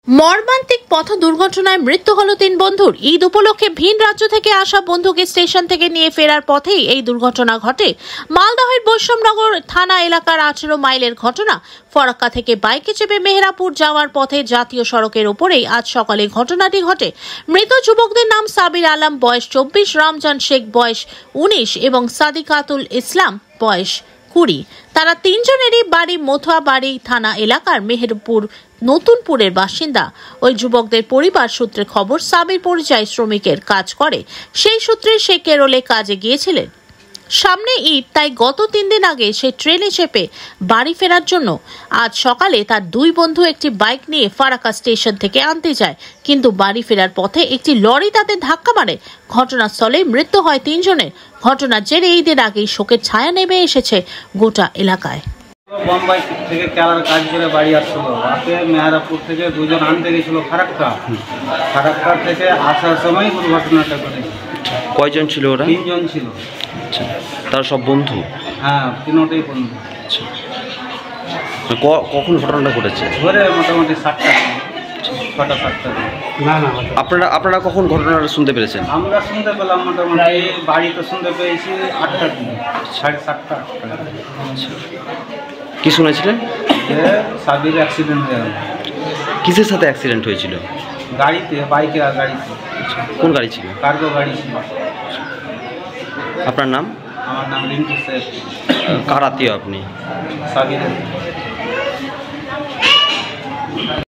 মর্মান্তিক পথ দুর্ঘটনায় মৃত্যু হল 3 বন্ধুর। ঈদ উপলক্ষে ভিন রাজ্য থেকে আসা বন্ধুকে স্টেশন থেকে নিয়ে ফেরার পথেই এই দুর্ঘটনা ঘটে। মালদহের বৈষ্ণবনগর থানা এলাকার 18 মাইলের ঘটনা। ফরাক্কা থেকে বাইকে চেপে মেহেরাপুর যাওয়ার পথে জাতীয় সড়কের উপরেই আজ সকালে ঘটনাটি ঘটে। মৃত যুবকদের নাম সাবির আলম বয়স 24, রমজান শেখ বয়স 19 এবং সাদিকাতুল ইসলাম বয়স 20। তারা 3 জনেরই বাড়ি মথুয়াবাড়ি থানা এলাকার মেহেরপুর নতুনপুরের বাসিন্দা। ওই যুবকদের পরিবার সূত্রে খবর, সাবির পরিযায়ী শ্রমিকের কাজ করে। সেই সূত্রে সে কেরলে কাজে গিয়েছিলেন। সামনে ঈদ, তাই গত 3 দিন আগে সে ট্রেনে চেপে বাড়ি ফেরার জন্য আজ সকালে তার 2 বন্ধু একটি বাইক নিয়ে ফারাক্কা স্টেশন থেকে আনতে যায়, কিন্তু বাড়ি ফেরার পথে একটি লরি তাদের ধাক্কা মারে। ঘটনাস্থলে মৃত্যু হয় 3 জনের। ঘটনার জেরে ঈদের আগেই শোকের ছায়া নেমে এসেছে গোটা এলাকায়। বোম্বাই থেকে কেরালার কাজ করে বাড়ি আসছিল। রাতে মেহেরাপুর থেকে 2 জন আনতে গেছিল ফারাক্কা থেকে আসার সময় দুর্ঘটনাটা ঘটেছে। কয়জন ছিল ওরা? 3 জন ছিল। আচ্ছা, তারা সব বন্ধু? হ্যাঁ, 3টাই বন্ধু। আচ্ছা, কখন ঘটনাটা ঘটেছে? ঘরে মোটামুটি 7টা, 6টা-7টা। আপনারা কখন ঘটনাটা শুনতে পেরেছেন? আমরা শুনতে পেলাম মোটামুটি, বাড়িতে শুনতে পেয়েছি 8টার দিকে, 7:30-8টা। আচ্ছা, কি শুনেছিলেন? যে সাবির অ্যাক্সিডেন্ট হয়ে গেল। কিসের সাথে অ্যাক্সিডেন্ট হয়েছিল? গাড়িতে, বাইকে আর গাড়িতে। কোন গাড়ি ছিল? কার্গো গাড়ি ছিল। আপনার নাম? আমার নাম রিন্টু শেখ। কার আত্মীয় আপনি? সাবিরের।